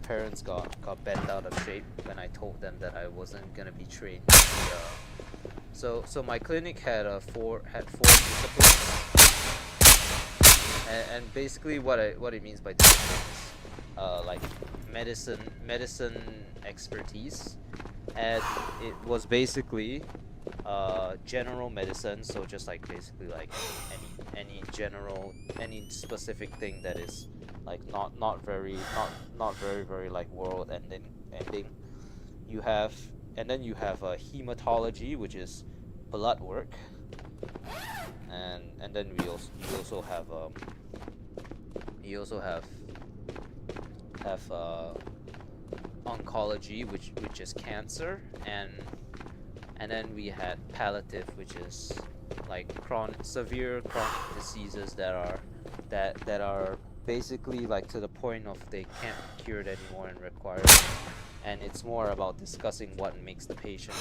parents got bent out of shape when I told them that I wasn't gonna be trained. So my clinic had four disciplines, and basically what it means by disciplines, like medicine expertise, and it was basically general medicine, so just like basically like any specific thing that is like not very like world ending. You have, and then you have hematology, which is blood work, and then you also have oncology, which is cancer, and then we had palliative, which is like severe chronic diseases that are basically like to the point of they can't be cured anymore and require, and it's more about discussing what makes the patient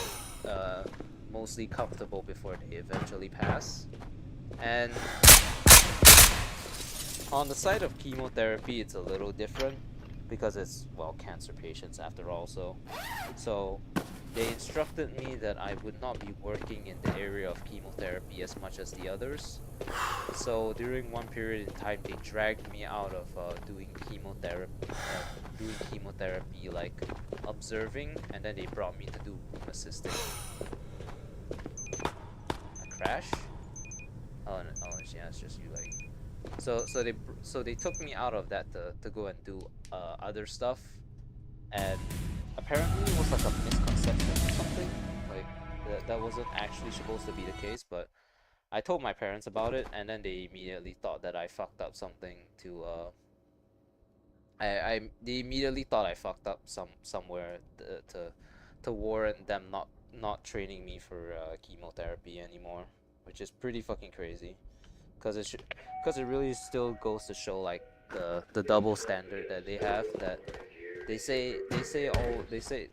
mostly comfortable before they eventually pass. And on the side of chemotherapy, it's a little different because it's, well, cancer patients after all. So they instructed me that I would not be working in the area of chemotherapy as much as the others. So during one period in time, they dragged me out of doing chemotherapy, like observing, and then they brought me to do room assisting. A crash? Oh, yeah, it's just you, like. So they took me out of that to go and do other stuff, and apparently it was like a misconception or something. Like that wasn't actually supposed to be the case, but I told my parents about it, and then they immediately thought that I fucked up something to they immediately thought I fucked up somewhere to warrant them not training me for chemotherapy anymore, which is pretty fucking crazy, because it really still goes to show like the double standard that they have, that they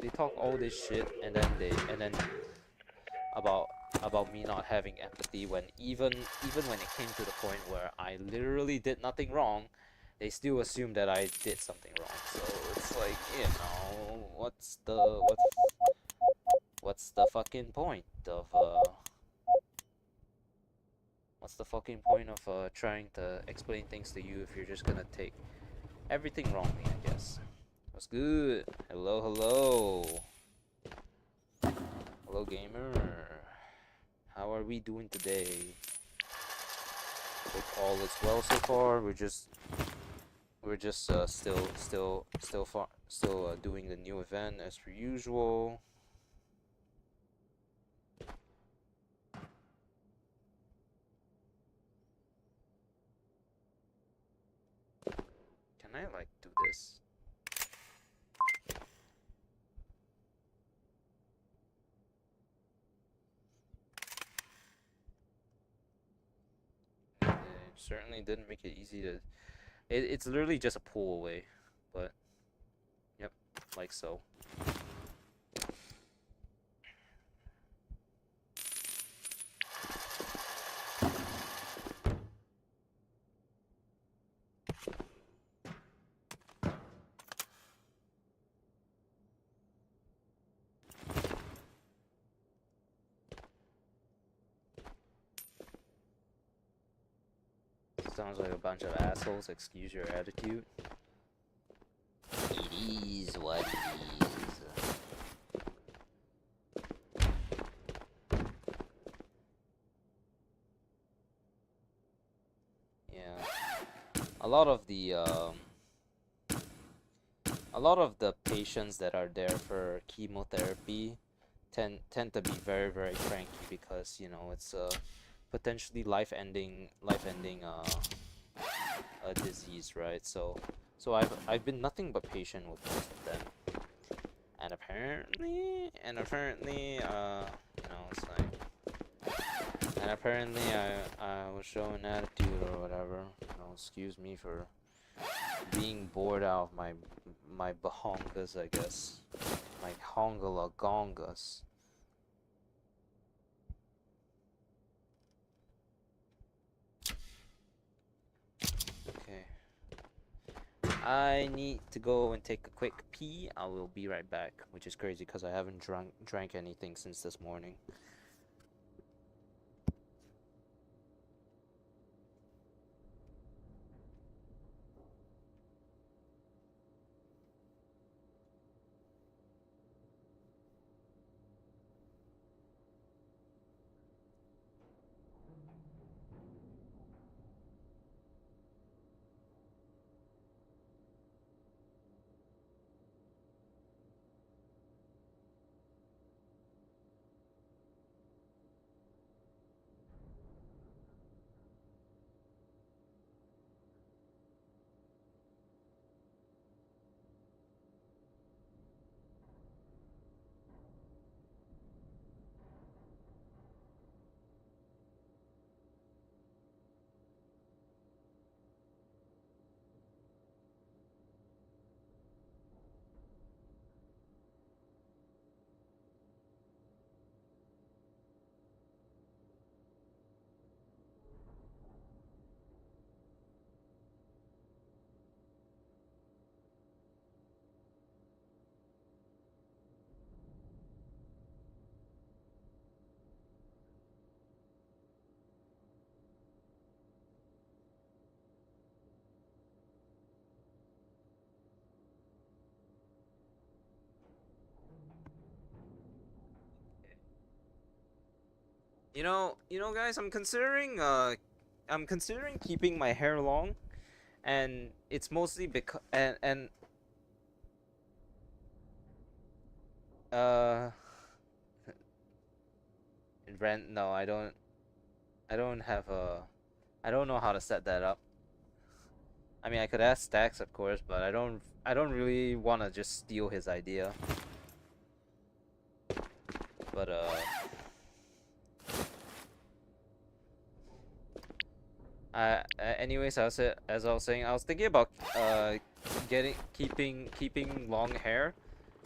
talk all this shit, and then about me not having empathy, when even when it came to the point where I literally did nothing wrong, they still assume that I did something wrong. So it's like, what's the fucking point of trying to explain things to you if you're just gonna take everything wrongly, I guess. What's good? Hello, hello. Hello, gamer. How are we doing today? Hope all is well so far. We're just still doing the new event as per usual. Can I like do this? It certainly didn't make it easy to. It's literally just a pull away, but yep, like so. Sounds like a bunch of assholes. Excuse your attitude. It is what it is. Yeah, a lot of the patients that are there for chemotherapy tend to be very, very cranky, because it's potentially life-ending a disease, right? So I've been nothing but patient with most of them, and apparently it's like, and apparently I was showing attitude or whatever. Excuse me for being bored out of my bahongas, I guess, my hongalagongas. Okay. I need to go and take a quick pee. I will be right back, which is crazy because I haven't drank anything since this morning. Guys, I'm considering keeping my hair long, and it's mostly because uh rent. No, I don't. I don't have a. I don't know how to set that up. I mean, I could ask Stacks, of course, but I don't. I don't really want to just steal his idea. But anyways, as I was saying, I was thinking about keeping long hair,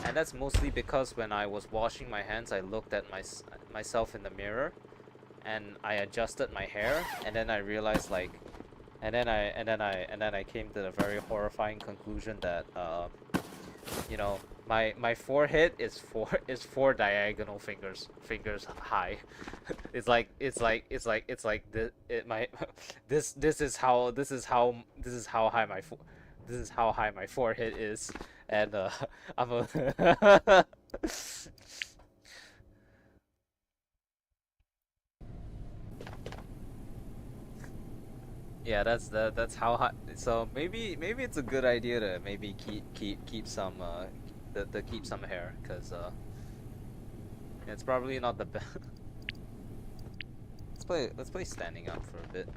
and that's mostly because when I was washing my hands, I looked at myself in the mirror, and I adjusted my hair, and then I realized like, and then I came to the very horrifying conclusion that you know, my forehead is four diagonal fingers high. It's like my this is how high my forehead is, and I'm a yeah, that's how high. So maybe it's a good idea to maybe keep some to keep some hair, cause it's probably not the best. Let's play standing up for a bit.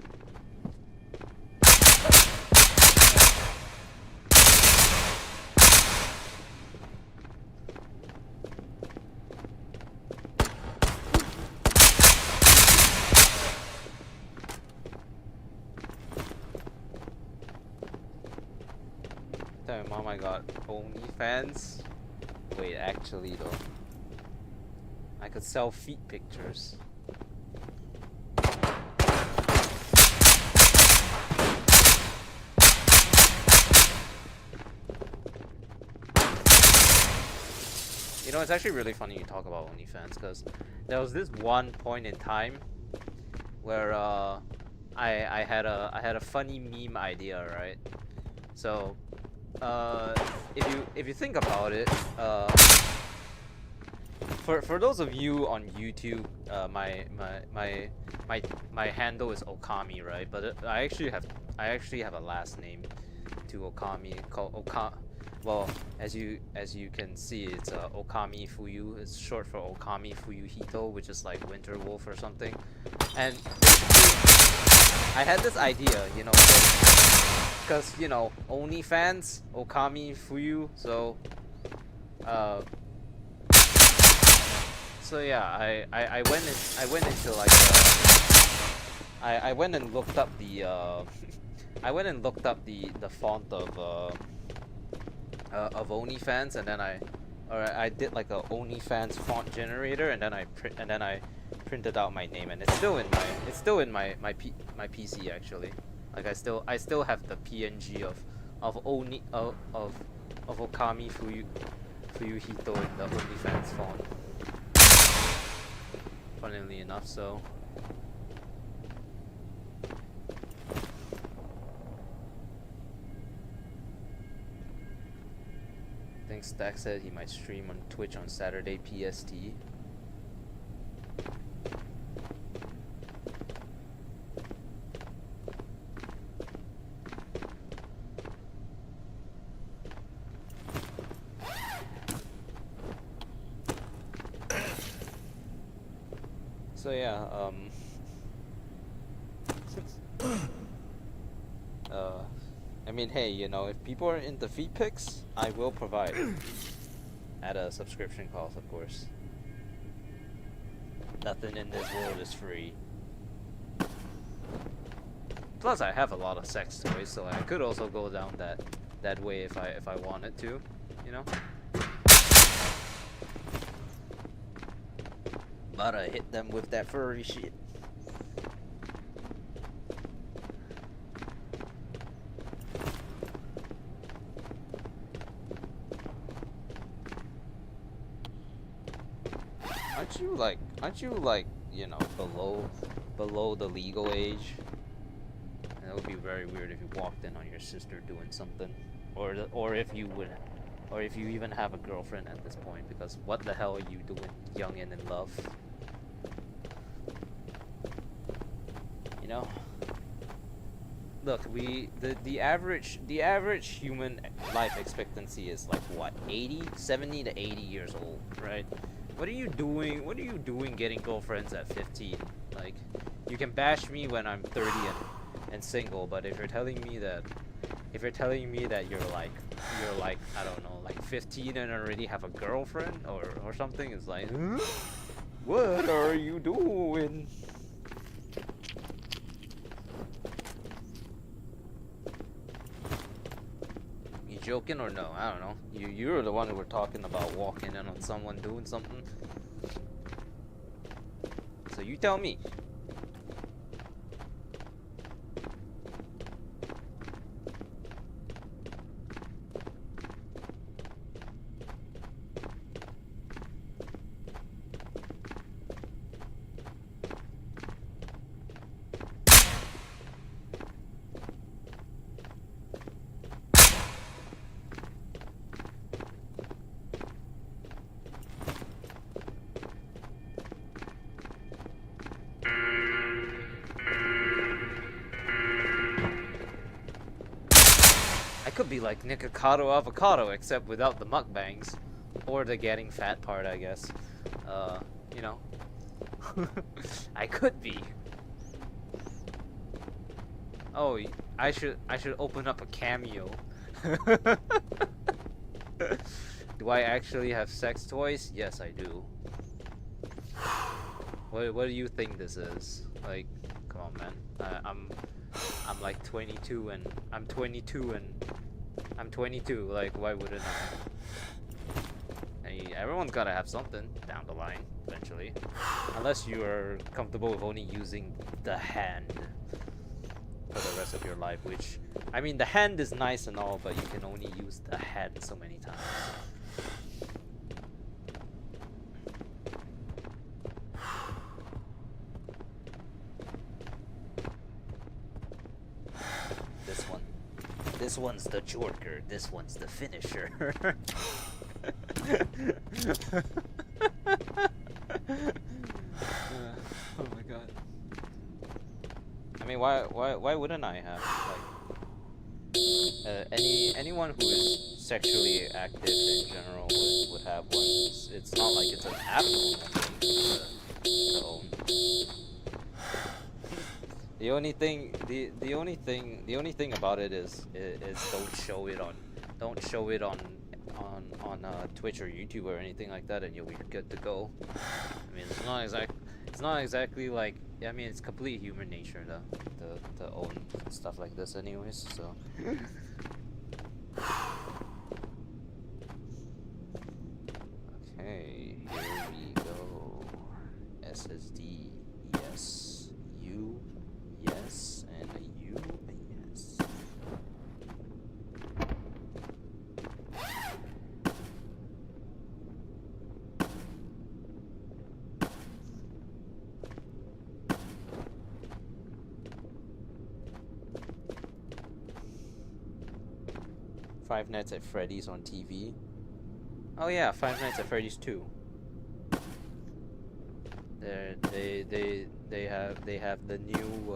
Tell my mom I got OnlyFans. Wait, actually though, I could sell feet pictures. You know, it's actually really funny you talk about OnlyFans, because there was this one point in time where I had a funny meme idea, right? So if you think about it, for those of you on YouTube, my handle is Okami, right? But I actually have a last name to Okami called Well, as you can see, it's Okami Fuyu. It's short for Okami Fuyuhito, which is like Winter Wolf or something. And I had this idea, you know, because you know, OnlyFans, Okami Fuyu, so yeah, I went into like I went and looked up the I went and looked up the font of OnlyFans, and then I did like a OnlyFans font generator, and then I printed out my name, and it's still in my PC actually. Like I still have the PNG of Okami Fuyuhito in the OnlyFans font. Funnily enough, so. I think Stack said he might stream on Twitch on Saturday PST. So yeah, I mean, hey, you know, if people are into feet pics, I will provide at a subscription cost, of course. Nothing in this world is free. Plus, I have a lot of sex toys, so I could also go down that way if I wanted to, you know. But I hit them with that furry shit. Aren't you like, you know, below the legal age? And it would be very weird if you walked in on your sister doing something, or if you even have a girlfriend at this point, because what the hell are you doing young and in love? You know? Look, the average human life expectancy is like what, 70 to 80 years old, right? What are you doing getting girlfriends at 15? Like, You can bash me when I'm 30 and single, but if you're telling me that you're like I don't know, like 15 and already have a girlfriend or something, it's like, huh? What are you doing? You joking or no? I don't know. You're the one who were talking about walking in on someone doing something. So you tell me. I could be like Nikocado Avocado, except without the mukbangs. Or the getting fat part, I guess. You know. I could be. Oh, I should open up a Cameo. Do I actually have sex toys? Yes, I do. What do you think this is? Like, come on, man. I'm like 22 and I'm 22 and I'm 22. Like, why wouldn't I? I mean, everyone's gotta have something down the line eventually, unless you are comfortable with only using the hand for the rest of your life. Which, I mean, the hand is nice and all, but you can only use the hand so many times. This one's the jorker, this one's the finisher. Oh my god. I mean, why wouldn't I have, like, anyone who is sexually active in general would have one. It's not like it's an abnormal thing to own. The only thing about it is don't show it on Twitch or YouTube or anything like that, and you'll be good to go. I mean, it's not exactly like, I mean, it's complete human nature to own stuff like this, anyways. So. Okay, here we go. SSD, yes. U. Yes, and a U, a yes. Five Nights at Freddy's on TV. Oh yeah, Five Nights at Freddy's 2. They have the new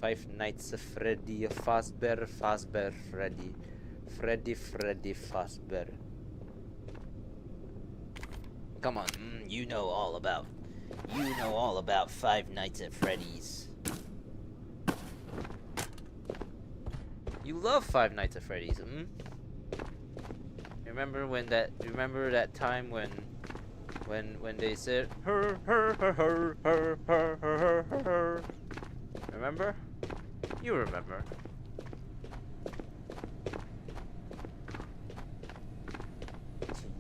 Five Nights at Freddy Fazbear Freddy Fazbear. Come on, you know all about Five Nights at Freddy's. You love Five Nights at Freddy's, Remember that time when they said her. Remember? You remember.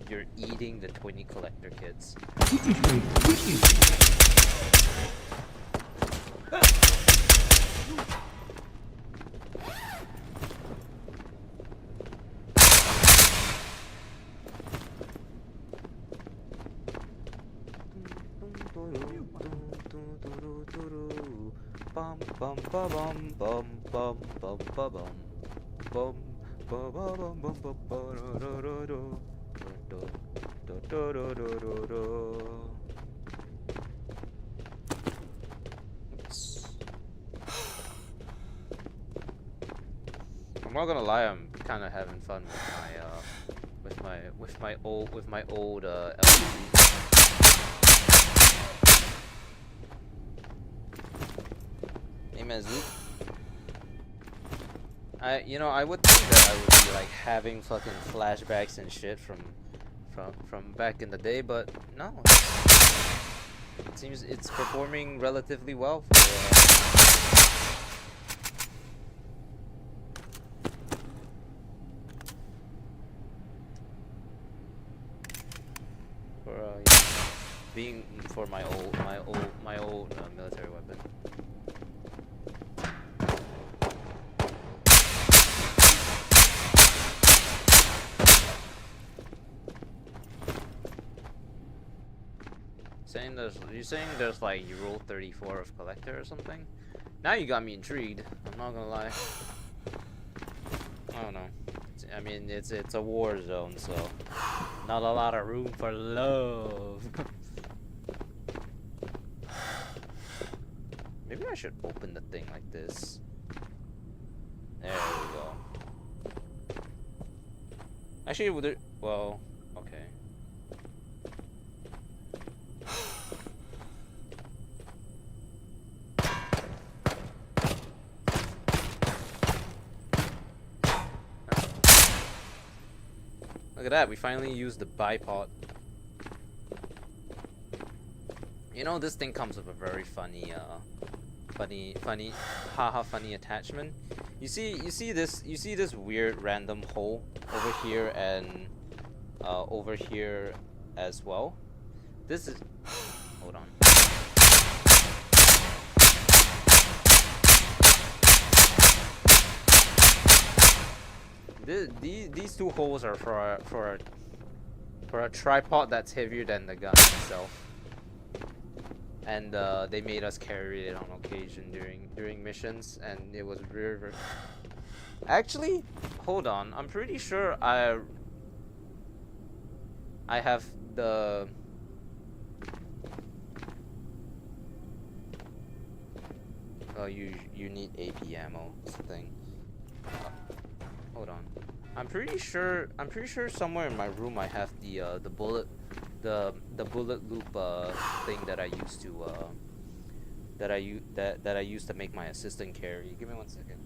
You're eating the 20 collector kits. Bum bum ba bum bum bum bum ba bum bum ba ba bum bum bum ba do do do do do do do do do do. Oops. not gonna lie, I'm kind of having fun with my old LPG. Hey man, Zoop. I would think that I would be like having fucking flashbacks and shit from back in the day, but no. It seems it's performing relatively well yeah, being for my old military weapon. You saying there's like you roll 34 of collector or something? Now you got me intrigued. I'm not gonna lie. I don't know. I mean, it's a war zone, so not a lot of room for love. Maybe I should open the thing like this. There we go. Actually, would it? Well, okay. Look at that, we finally used the bipod. You know, this thing comes with a very funny attachment. You see this weird random hole over here and over here as well. This is, hold on. These two holes are for a tripod that's heavier than the gun itself, and they made us carry it on occasion during missions, and it was very. Actually, hold on, I'm pretty sure I have the. Oh, you need AP ammo thing. Hold on. I'm pretty sure somewhere in my room I have the bullet loop thing that I used to that I used to make my assistant carry. Give me 1 second.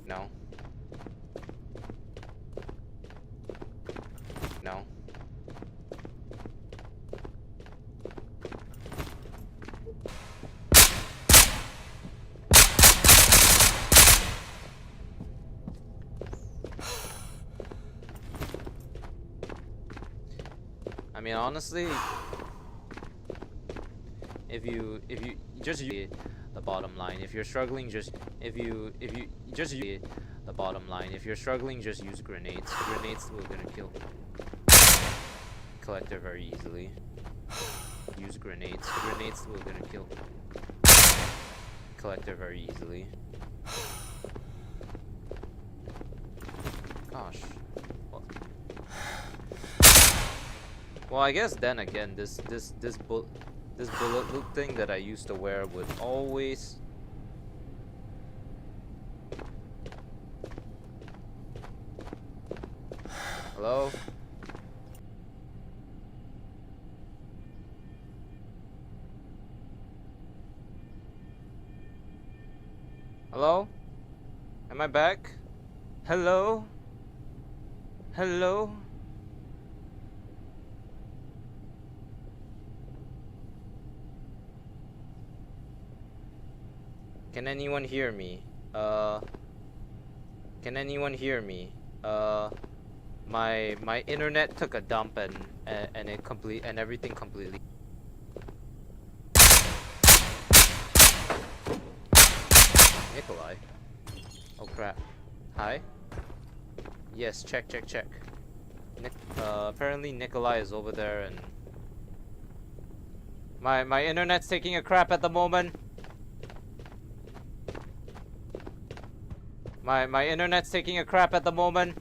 No. No. I mean, honestly, if you just use the bottom line, if you're struggling, just use the bottom line. If you're struggling, just use grenades. Grenades will gonna kill collector very easily. Use grenades. Grenades will gonna kill collector very easily. Gosh. Well, I guess then again, this bullet loop thing that I used to wear would always. Hello? Hello? Am I back? Hello? Hello? Can anyone hear me? Can anyone hear me? My internet took a dump and everything completely. Nikolai. Oh crap. Hi. Yes, check. Apparently Nikolai is over there and my internet's taking a crap at the moment. My internet's taking a crap at the moment.